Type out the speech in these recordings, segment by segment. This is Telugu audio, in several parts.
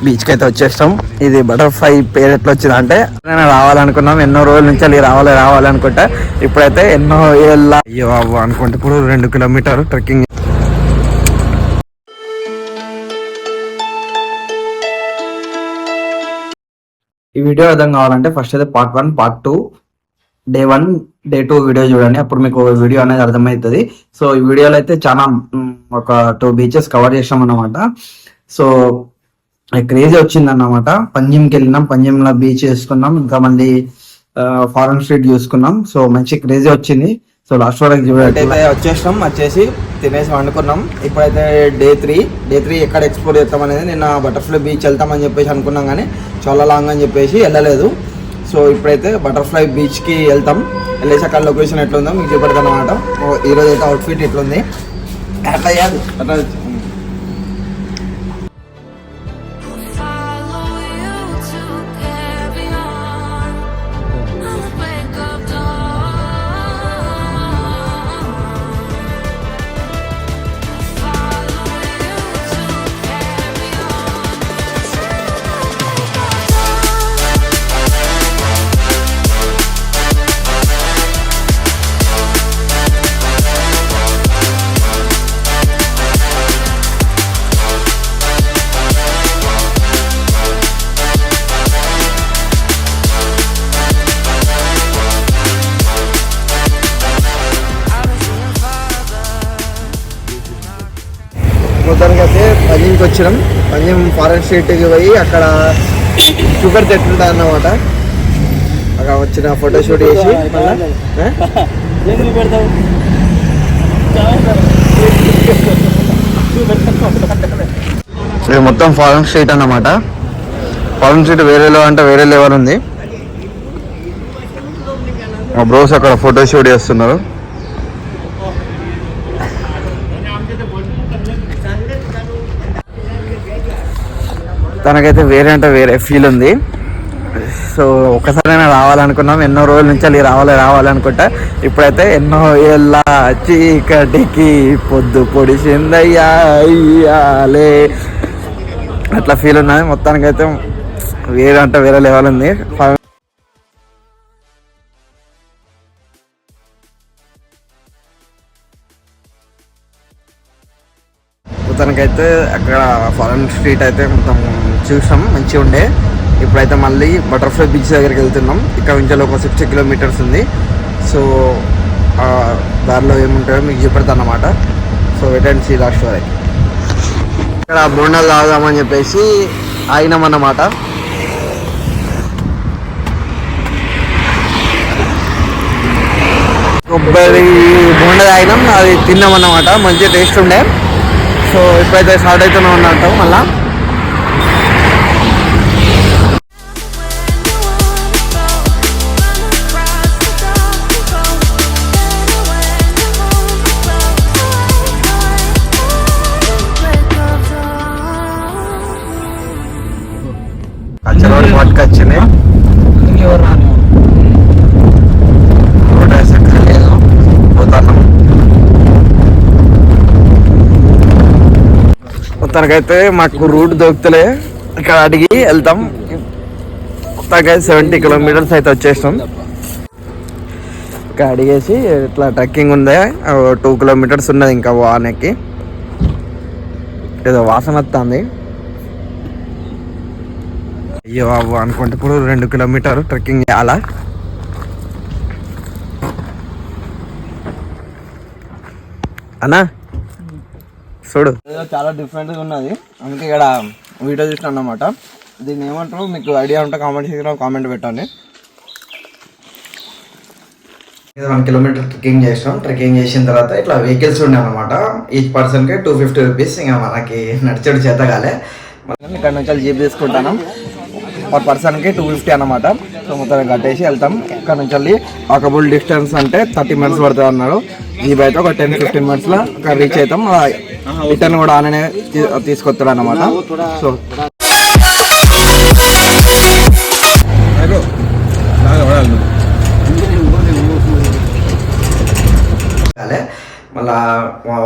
బీచ్కి అయితే వచ్చేస్తాం. ఇది బటర్ఫ్లై పేరు ఎట్లా వచ్చింది అంటే నేను రావాలనుకున్నాం, ఎన్నో రోజుల నుంచి అది రావాలనుకుంటా. ఇప్పుడైతే ఎన్నో ఏళ్ళ అయ్యో అనుకుంటే ఇప్పుడు 2 కిలోమీటర్లు ట్రెక్కింగ్. ఈ వీడియో అర్థం కావాలంటే ఫస్ట్ అయితే part 1, part 2, day 1, day 2 video చూడండి, అప్పుడు మీకు వీడియో అనేది అర్థమవుతుంది. సో ఈ వీడియోలో అయితే చాలా ఒక 2 బీచెస్ కవర్ చేసాం అన్నమాట. సో క్రేజీ వచ్చింది అన్నమాట. పంజిమ్కి వెళ్ళినాం, పంజిమ్లో బీచ్ చూసుకున్నాం, ఇంకా మళ్ళీ ఫారెన్ స్ట్రీట్ చూసుకున్నాం. సో మంచి క్రేజీ వచ్చింది. సో లాస్ట్ వరకు చూడండి. వచ్చేసినాం, వచ్చేసి తినేసి వండుకున్నాం. ఇప్పుడైతే డే 3 ఎక్కడ ఎక్స్ప్లోర్ చేస్తాం అనేది, నిన్న బటర్ఫ్లై బీచ్ వెళ్తామని చెప్పేసి అనుకున్నాం కానీ చాలా లాంగ్ అని చెప్పేసి వెళ్ళలేదు. సో ఇప్పుడైతే బటర్ఫ్లై బీచ్కి వెళ్తాం. వెళ్ళేసి అక్కడ లొకేషన్ ఎట్లుందో మీకు చూపెడతాను అనమాట. ఈరోజు అయితే అవుట్ఫిట్ ఎట్లుంది అట్లా మొత్తానికి అయితే పంజిమ్కి వచ్చినాం. పంజిమ్ ఫారెన్ స్ట్రీట్కి పోయి అక్కడ షుగర్ తెట్టుంటుంది అన్నమాట. అక్కడ వచ్చిన ఫోటోషూట్ చేసి ఇది మొత్తం ఫారెన్ స్ట్రీట్ అన్నమాట. ఫారెన్ స్ట్రీట్ వేరేలో అంటే వేరే లెవెల్ ఉంది. మా బ్రోస్ అక్కడ ఫోటోషూట్ చేస్తున్నారు. తనకైతే వేరే అంటే వేరే ఫీల్ ఉంది. సో ఒకసారైనా రావాలనుకున్నాం, ఎన్నో రోజుల నుంచి అది రావాలనుకుంటా. ఇప్పుడైతే ఎన్నో ఏళ్ళ చీకటికి పొద్దు పొడిసిందయ్యా అయ్యాలే అట్లా ఫీల్ ఉన్నది. మొత్తానికైతే వేరే అంటే వేరే లెవెల్ ఉంది. మొత్తానికైతే అక్కడ ఫారెన్ స్ట్రీట్ అయితే మొత్తం చూసాం, మంచిగా ఉండే. ఇప్పుడైతే మళ్ళీ బటర్ఫ్లై బీచ్ దగ్గరికి వెళ్తున్నాం. ఇక్కడ నుంచి ఒక 60 కిలోమీటర్స్ ఉంది. సో దారిలో ఏముంటాయో మీకు చూపెడతాను అన్నమాట. So wait and see last వరకు. ఇక్కడ బోండాలు తాగుదామని చెప్పేసి ఆగినాం అన్నమాట. కొబ్బరి బోండా తాగినాం, అది తిన్నాం అన్నమాట. మంచిగా టేస్ట్ ఉండే. సో ఇప్పుడైతే స్టార్ట్ అవుతూనే ఉన్నట్టు మళ్ళా. అచ్చరోడ్ పట్టుకొచ్చింది. మొత్తానికైతే మాకు రూట్ దొరుకుతలే, ఇక్కడ అడిగి వెళ్తాం. మొత్తానికైతే 70 కిలోమీటర్స్ అయితే వచ్చేస్తాం. ఇక్కడ అడిగేసి ఇట్లా ట్రెక్కింగ్ ఉంది, 2 కిలోమీటర్స్ ఉన్నది ఇంకా వానకి. ఏదో వాసన వస్తుంది. అయ్యో అనుకుంటే ఇప్పుడు 2 కిలోమీటర్లు ట్రెక్కింగ్ చేయాలా. అన్నా చూడు, చాలా డిఫరెంట్గా ఉన్నది, అందుకే ఇక్కడ వీడియో చూసిన అన్నమాట. దీన్ని ఏమంటారు, మీకు ఐడియా ఉంటే కామెంట్ సెక్షన్లో కామెంట్ పెట్టండి. 1 కిలోమీటర్ ట్రెక్కింగ్ చేసినాం. ట్రెక్కింగ్ చేసిన తర్వాత ఇట్లా వెహికల్స్ ఉండే అనమాట. ఈచ్ పర్సన్కి 250 రూపీస్. ఇంకా మనకి నడిచేడు చేత కాలే. ఇక్కడ నుంచి జీప్ తీసుకుంటాను. పర్ పర్సన్కి 250 అన్నమాట. సో మొత్తం కట్టేసి వెళ్తాం. ఇక్కడ నుంచి వెళ్ళి వాకబుల్ డిస్టెన్స్ అంటే 30 మినిట్స్ పడుతుంది అన్నాడు. జీప్ అయితే ఒక 10-15 మినిట్స్లో అక్కడ రీచ్ అవుతాం. రిటర్న్ కూడా ఆననే తీసుకొస్తాడు అన్నమాట. సో మళ్ళీ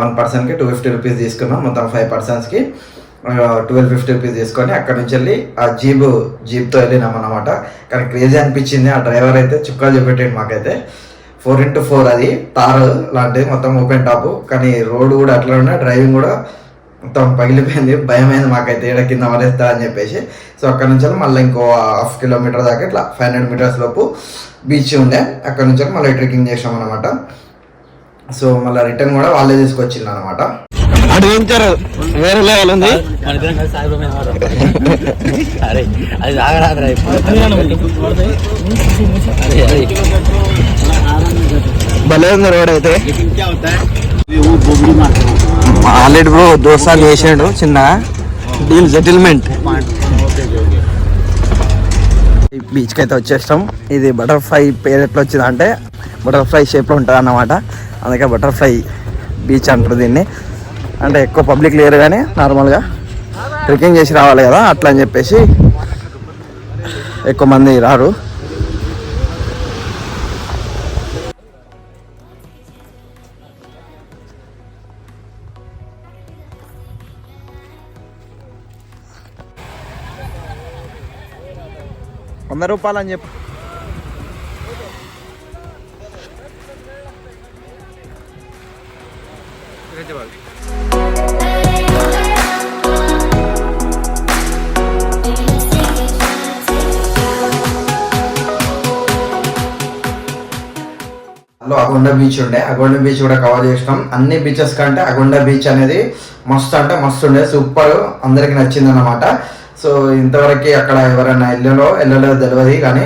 1 పర్సన్కి 250 రూపీస్ తీసుకున్నాం. మొత్తం 5 పర్సన్స్కి 1250 తీసుకొని అక్కడ నుంచి వెళ్ళి ఆ జీప్తో వెళ్ళినాం అనమాట. కానీ క్రేజీ అనిపించింది. ఆ డ్రైవర్ అయితే చుక్కాలు చూపెట్టాడు మాకైతే. 4x4 అది తారు లాంటిది, మొత్తం ఓపెన్ టాప్. కానీ రోడ్ కూడా అట్లా ఉండే, డ్రైవింగ్ కూడా మొత్తం పగిలిపోయింది. భయమైంది మాకైతే, ఏడ కింద మరేస్తా అని చెప్పేసి. సో అక్కడ నుంచి మళ్ళీ ఇంకో 1/2 కిలోమీటర్ దాకా ఇట్లా 500 మీటర్స్ లోపు బీచ్ ఉండే. అక్కడ నుంచి మళ్ళీ ట్రెక్కింగ్ చేసాం అనమాట. సో మళ్ళీ రిటర్న్ కూడా వాళ్ళే తీసుకొచ్చింది అనమాట. అడ్వెంచర్ వేరే లెవెల్ ఉంది. భలే ఉంది రోడ్ అయితే. ఆల్రెడీ బ్రో దోసాలు చేసాడు చిన్న డీల్ సెటిల్మెంట్. బీచ్కి అయితే వచ్చేస్తాం. ఇది బటర్ఫ్లై పేరు ఎట్లా వచ్చింది అంటే బటర్ఫ్లై షేప్లో ఉంటుంది అన్నమాట. అందుకే బటర్ఫ్లై బీచ్ అంటారు దీన్ని. అంటే ఎక్కువ పబ్లిక్ లేరు కానీ నార్మల్గా ట్రెక్కింగ్ చేసి రావాలి కదా అట్లా అని చెప్పేసి ఎక్కువ మంది రారు. ₹100 అని చెప్పు. అగొండ బీచ్ ఉండే, అగొండ బీచ్ కూడా కవర్ చేసినాం. అన్ని బీచెస్ కంటే అగొండ బీచ్ అనేది మస్తు అంటే మస్తు ఉండే, సూపర్, అందరికి నచ్చింది అన్నమాట. సో ఇంతవరకు అక్కడ ఎవరైనా వెళ్ళలేదో తెలియదు కానీ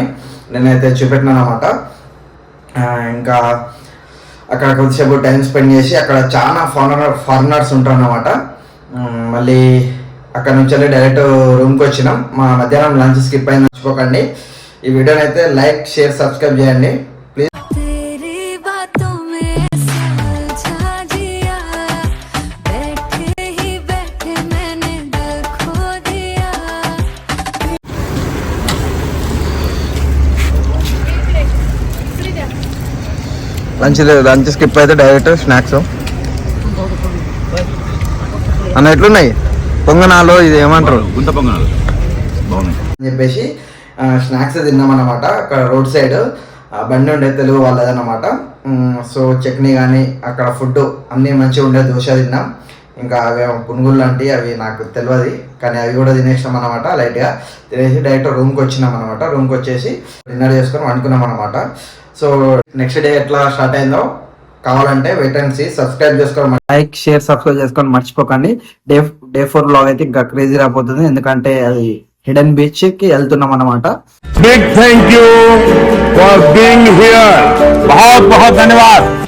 నేనైతే చూపెట్టినాను అనమాట. ఇంకా అక్కడ కొద్దిసేపు టైం స్పెండ్ చేసి అక్కడ చాలా ఫారినర్స్ ఉంటారు అన్నమాట. మళ్ళీ అక్కడ నుంచి డైరెక్ట్ రూమ్కి వచ్చినాం. మా మధ్యాహ్నం లంచ్ స్కిప్ అయింది, మర్చిపోకండి. ఈ వీడియోని అయితే లైక్, షేర్, సబ్స్క్రైబ్ చేయండి ప్లీజ్. లంచ్ స్కిప్ అయితే డైరెక్ట్ స్నాక్స్ అన్న. ఎట్లున్నాయి పొంగనాలు? ఇది ఏమంటారు, గుంత పొంగనాలు బాగున్నాయి అని చెప్పేసి స్నాక్స్ తిన్నాం అన్నమాట. అక్కడ రోడ్ సైడ్ బండి ఉండే, తెలుగు వాళ్ళదన్నమాట. సో చట్నీ కానీ అక్కడ ఫుడ్ అన్నీ మంచిగా ఉండే. దోశ తిన్నాం, ఇంకా అవి పునుగులు లాంటివి, అవి నాకు తెలియదు కానీ అవి కూడా తినేసినాం అనమాట. లైట్గా తినేసి డైరెక్ట్ రూమ్కి వచ్చినాం అనమాట. రూమ్కి వచ్చేసి డిన్నర్ చేసుకొని వండుకున్నాం అనమాట. సో నెక్స్ట్ డే ఎట్లా స్టార్ట్ అయిందో కావాలంటే వెయిట్ అండ్ సీ. సబ్స్క్రైబ్ చేసుకోండి, లైక్, షేర్, సబ్స్క్రైబ్ చేసుకొని మర్చిపోకండి. డే 4 వ్లాగ్ అయితే ఇంకా క్రేజీ రాబోతుంది, ఎందుకంటే అది హిడెన్ బీచ్ కి వెళ్తున్నాం అనమాట. Big thank you for being here. बहुत बहुत धन्यवाद.